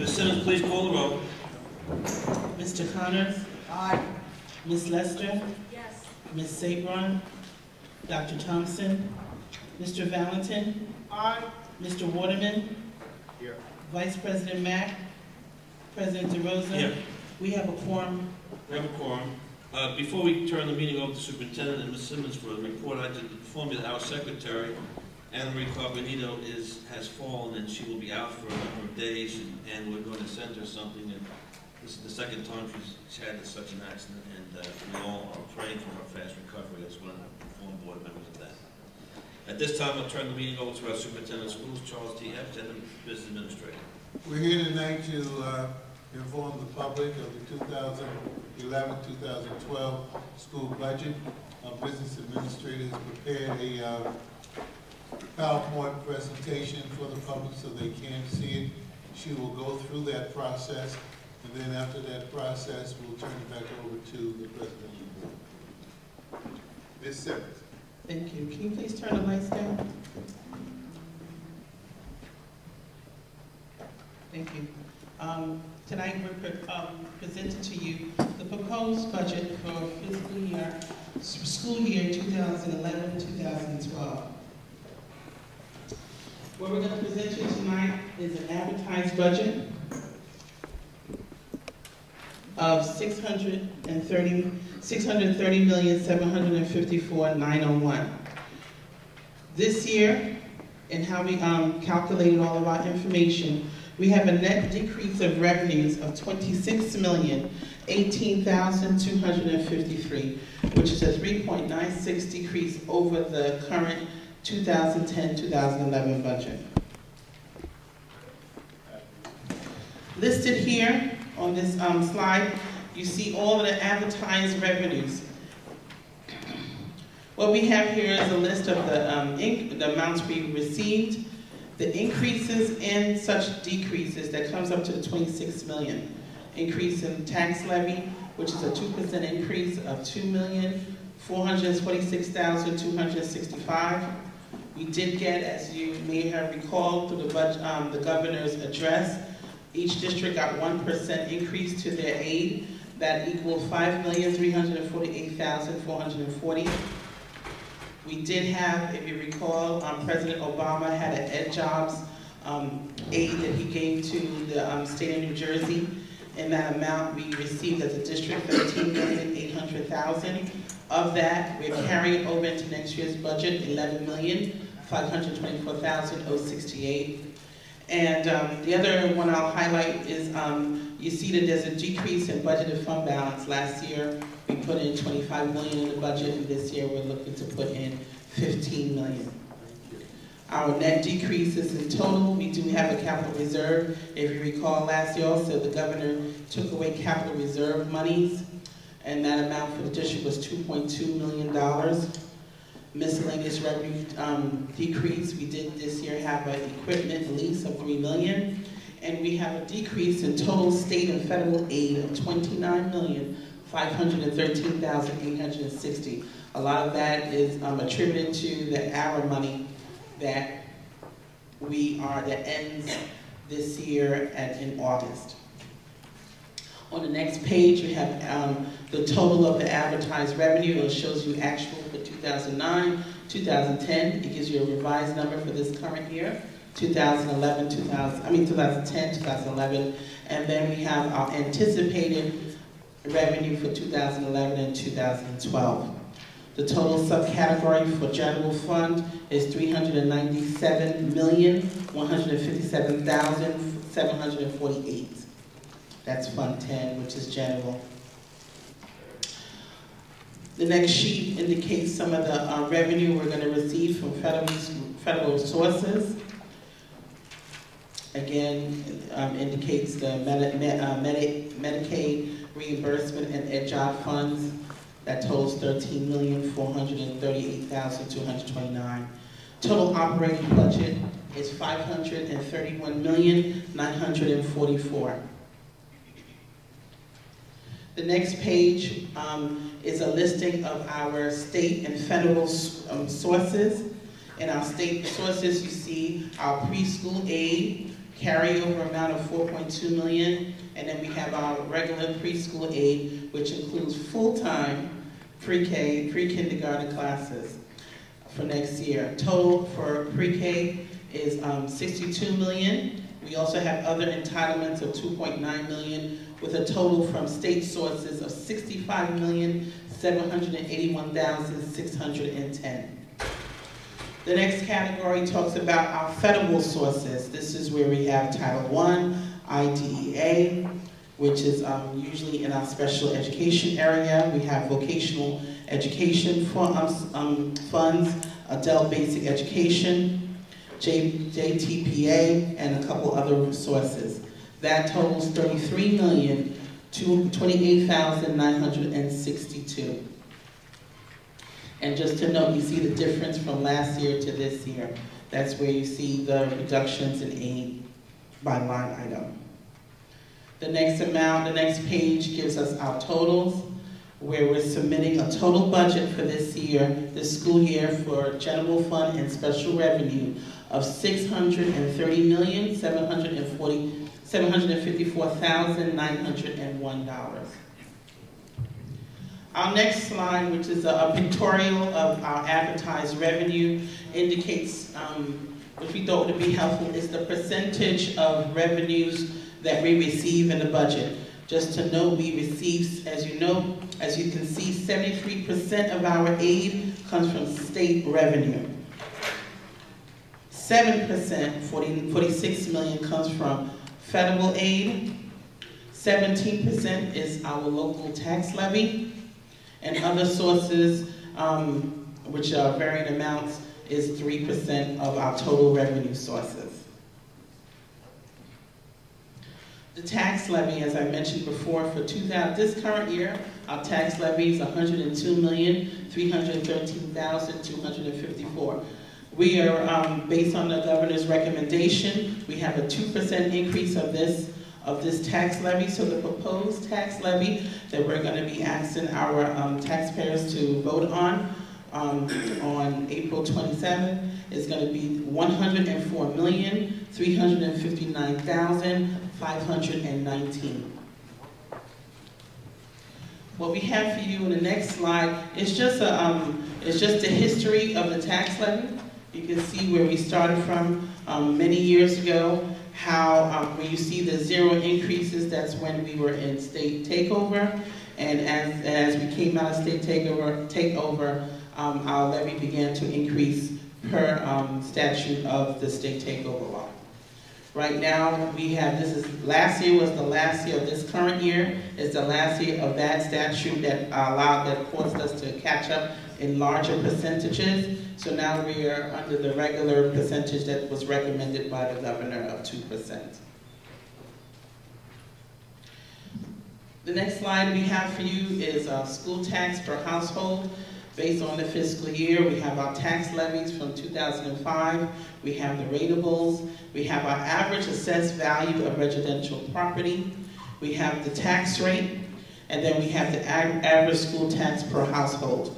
Ms. Simmons, please call the roll. Mr. Connors? Aye. Ms. Lester? Yes. Ms. Sabron? Dr. Thompson? Mr. Valentin? Aye. Mr. Waterman? Here. Vice President Mack? President DeRosa? Here. We have a quorum. We have a quorum. Before we turn the meeting over to Superintendent and Ms. Simmons for a report, I did inform you that our secretary, Anna Marie Carbonito, has fallen and she will be out for a number of days, and we're going to send her something. And this is the second time she's had such an accident, and we all are praying for her fast recovery. As one of the former board members of that. At this time, I'll turn the meeting over to our Superintendent of Schools, Charles T. Epps, and the Business Administrator. We're here tonight to inform the public of the 2011-2012 school budget. Our Business Administrator has prepared a PowerPoint presentation for the public so they can see it. She will go through that process, and then after that process, we'll turn it back over to the President of the Board. Ms. Simmons. Thank you. Can you please turn the lights down? Thank you. Tonight we're presenting to you the proposed budget for school year 2011-2012. What we're going to present you tonight is an advertised budget of $630,754,901. This year, and how we calculated all of our information, we have a net decrease of revenues of $26,018,253, which is a 3.96 decrease over the current 2010-2011 budget. Listed here on this slide, you see all of the advertised revenues. What we have here is a list of the amounts we received, the increases and such decreases that comes up to the 26 million. Increase in tax levy, which is a 2% increase of 2,426,265. We did get, as you may have recalled through the budget, the governor's address, each district got 1% increase to their aid. That equaled 5,348,440. We did have, if you recall, President Obama had an Ed Jobs aid that he gave to the state of New Jersey. In that amount, we received as a district $13,800,000. Of that, we're carrying over into next year's budget $11,524,068. And the other one I'll highlight is you see that there's a decrease in budgeted fund balance. Last year, we put in $25 million in the budget, and this year we're looking to put in $15 million. Our net decreases in total, we do have a capital reserve. If you recall, last year also the governor took away capital reserve monies, and that amount for the district was $2.2 million. Miscellaneous revenue decrease, we did this year have an equipment lease of $3 million, and we have a decrease in total state and federal aid of $29,513,860. A lot of that is attributed to the ARA money that that ends this year in August. On the next page, we have the total of the advertised revenue. It shows you actual for 2009, 2010. It gives you a revised number for this current year, 2010, 2011. And then we have our anticipated revenue for 2011 and 2012. The total subcategory for general fund is $397,157,748. That's Fund 10, which is general. The next sheet indicates some of the revenue we're going to receive from federal sources. Again, indicates the Medicaid reimbursement and EdJob funds. That totals $13,438,229. Total operating budget is $531,944,000. The next page is a listing of our state and federal sources. In our state sources, you see our preschool aid, carryover amount of $4.2 million, and then we have our regular preschool aid, which includes full-time pre-K, pre-kindergarten classes for next year. Total for pre-K is $62 million. We also have other entitlements of $2.9 million, with a total from state sources of $65,781,610. The next category talks about our federal sources. This is where we have Title I, IDEA, which is usually in our special education area. We have vocational education funds, adult basic education, JTPA, and a couple other sources. That totals $33,028,962. And just to note, you see the difference from last year to this year. That's where you see the reductions in aid by line item. The next page gives us our totals, where we're submitting a total budget for this school year, for general fund and special revenue of $630,754,901. Our next slide, which is a pictorial of our advertised revenue, indicates, which we thought would be helpful, is the percentage of revenues that we receive in the budget. Just to note, we receive, as you can see, 73% of our aid comes from state revenue. 7%, 46 million, comes from federal aid. 17% is our local tax levy. And other sources, which are varying amounts, is 3% of our total revenue sources. The tax levy, as I mentioned before, for this current year, our tax levy is $102,313,254. We are, based on the governor's recommendation, we have a 2% increase of this tax levy. So the proposed tax levy that we're going to be asking our taxpayers to vote on April 27th is going to be $104,359,519. What we have for you in the next slide is just a history of the tax levy. You can see where we started from many years ago. How when you see the zero increases, that's when we were in state takeover, and as we came out of state takeover, our levy began to increase per statute of the state takeover law. Right now, we have, last year was the last year of this current year, is the last year of that statute that caused us to catch up in larger percentages. So now we are under the regular percentage that was recommended by the governor of 2%. The next slide we have for you is school tax per household. Based on the fiscal year, we have our tax levies from 2005, we have the ratables, we have our average assessed value of residential property, we have the tax rate, and then we have the average school tax per household.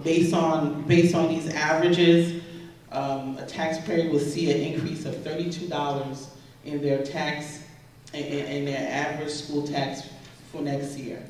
Based on these averages, a taxpayer will see an increase of $32 in their average school tax for next year.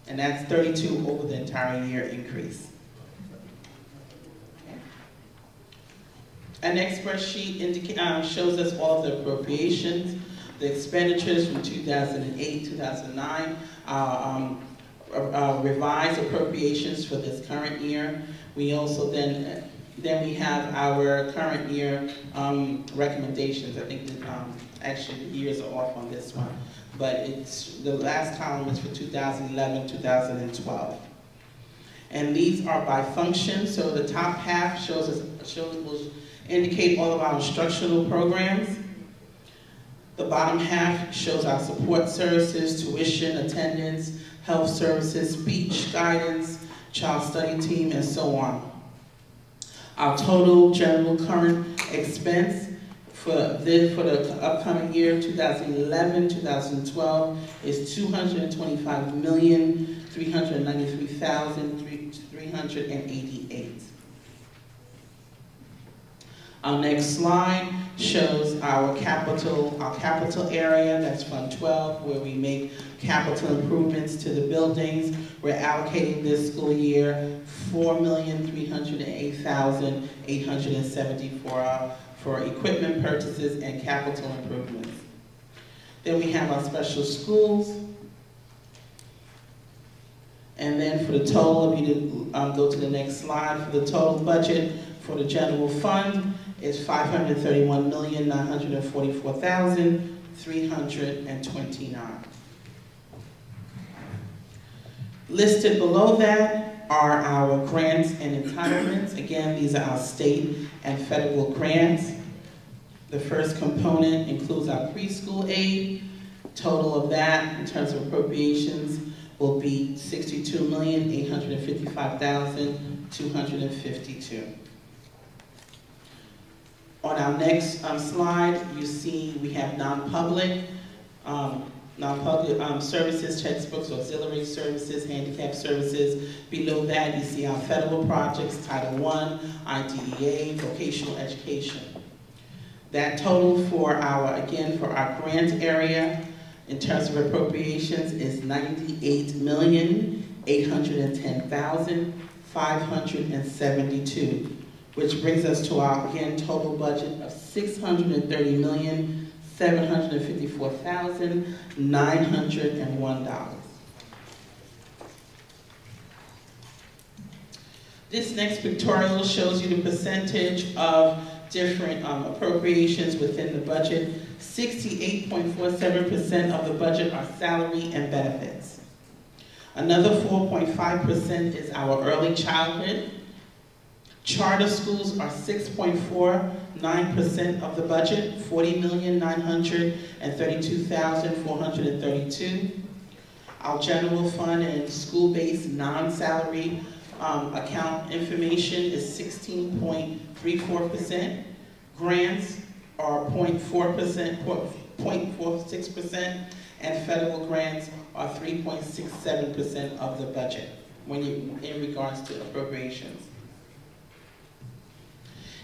And that's 32 over the entire year increase. Okay. Our next spreadsheet shows us all of the appropriations, the expenditures from 2008, 2009, revised appropriations for this current year. We also then we have our current year recommendations. I think that actually the years are off on this one, but it's the last column is for 2011, 2012. And these are by function. So the top half will indicate all of our instructional programs. The bottom half shows our support services, tuition, attendance, health services, speech, guidance, child study team, and so on. Our total general current expense for the upcoming year, 2011-2012, is $225,393,388. Our next slide shows our capital area, that's Fund 12, where we make capital improvements to the buildings. We're allocating this school year $4,308,870 for equipment purchases and capital improvements. Then we have our special schools. And then for the total, if you go to the next slide, for the total budget for the general fund is $531,944,329. Listed below that are our grants and entitlements. Again, these are our state and federal grants. The first component includes our preschool aid. Total of that, in terms of appropriations, will be $62,855,252. On our next slide, you see we have non-public services, textbooks, auxiliary services, handicap services. Below that, you see our federal projects, Title I, IDEA, vocational education. That total for our grant area, in terms of appropriations, is $98,810,572, which brings us to our, total budget of $630,754,901. This next pictorial shows you the percentage of different appropriations within the budget. 68.47% of the budget are salary and benefits. Another 4.5% is our early childhood. Charter schools are 6.49% of the budget, $40,932,432. Our general fund and school-based non-salary account information is 16.34%. Grants are 0.46%, and federal grants are 3.67% of the budget in regards to appropriations.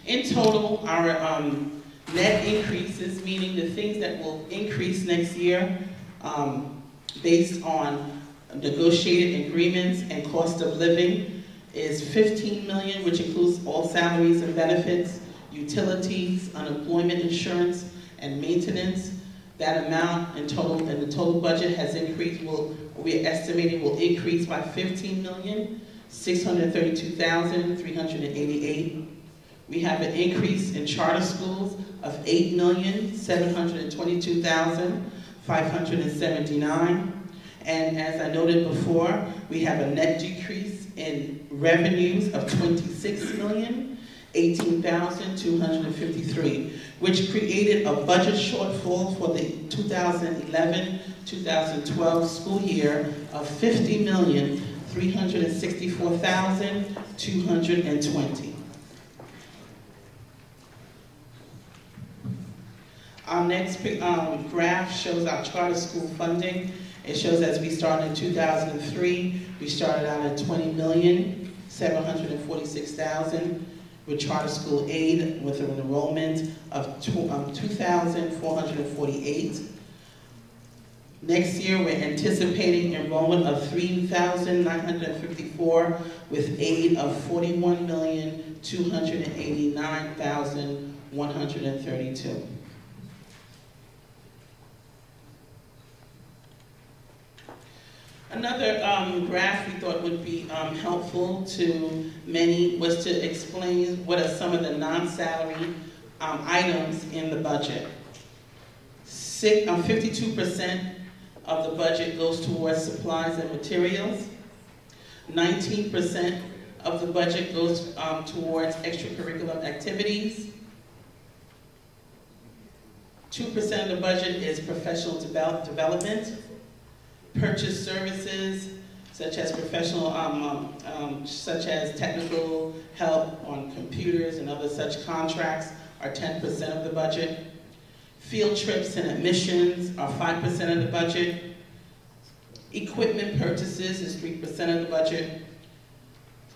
In total, our net increases, meaning the things that will increase next year based on negotiated agreements and cost of living, is $15 million, which includes all salaries and benefits, utilities, unemployment insurance, and maintenance. That amount in total, and the total budget has increased, we're estimating will increase by $15,632,388. We have an increase in charter schools of $8,722,579. And as I noted before, we have a net decrease in revenues of $26,018,253, which created a budget shortfall for the 2011-2012 school year of $50,364,220. Our next graph shows our charter school funding. It shows as we started in 2003, we started out at $20,746,000 with charter school aid with an enrollment of 2,448. Next year, we're anticipating enrollment of 3,954 with aid of 41,289,132. Another graph we thought would be helpful to many was to explain what are some of the non-salary items in the budget. 52% of the budget goes towards supplies and materials. 19% of the budget goes towards extracurricular activities. 2% of the budget is professional development. Purchase services, such as such as technical help on computers and other such contracts, are 10% of the budget. Field trips and admissions are 5% of the budget. Equipment purchases is 3% of the budget.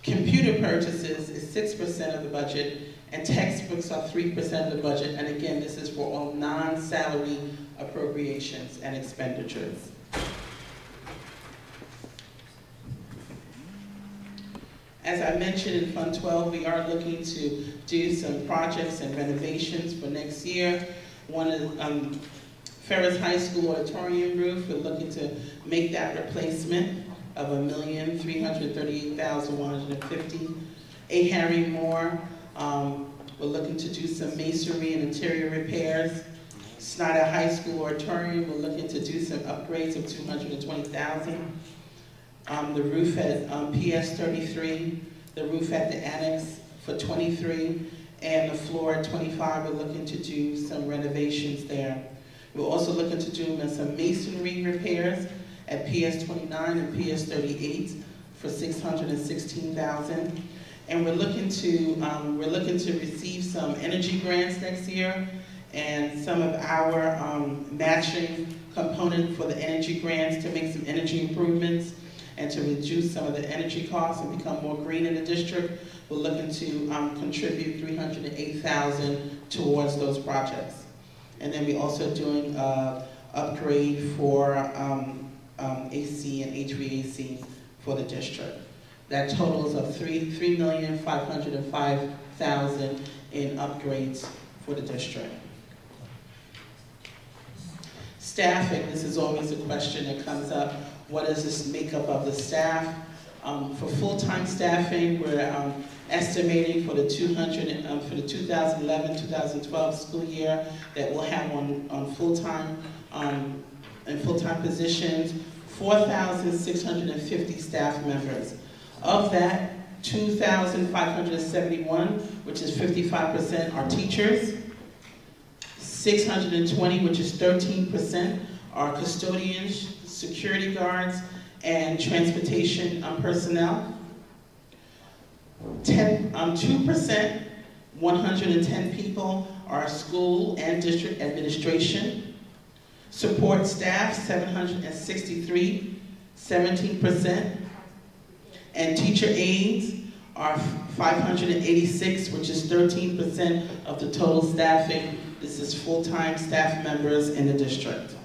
Computer purchases is 6% of the budget. And textbooks are 3% of the budget, and again, this is for all non-salary appropriations and expenditures. As I mentioned in Fund 12, we are looking to do some projects and renovations for next year. One is Ferris High School auditorium roof. We're looking to make that replacement of $1,338,150. A. Harry Moore. We're looking to do some masonry and interior repairs. Snyder High School auditorium. We're looking to do some upgrades of $220,000. The roof at PS 33, the roof at the annex for 23, and the floor at 25, we're looking to do some renovations there. We're also looking to do some masonry repairs at PS 29 and PS 38 for $616,000. And we're looking to receive some energy grants next year, and some of our matching component for the energy grants to make some energy improvements and to reduce some of the energy costs and become more green in the district. We're looking to contribute $308,000 towards those projects. And then we're also doing upgrade for AC and HVAC for the district. That totals of $3,505,000 in upgrades for the district. Staffing, this is always a question that comes up. What is this makeup of the staff? For full-time staffing, we're estimating for the 2011-2012 school year that we'll have on full-time positions 4,650 staff members. Of that, 2,571, which is 55%, are teachers. 620, which is 13%, are custodians, security guards, and transportation personnel. 2%, 110 people, are school and district administration. Support staff, 763, 17%. And teacher aides are 586, which is 13% of the total staffing. This is full-time staff members in the district.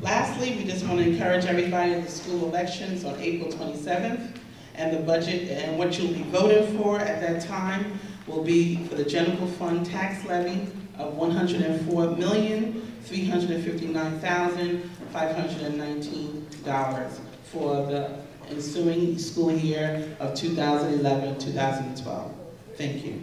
Lastly, we just want to encourage everybody at the school elections on April 27th, and the budget and what you'll be voting for at that time will be for the general fund tax levy of $104,359,519 for the ensuing school year of 2011-2012. Thank you.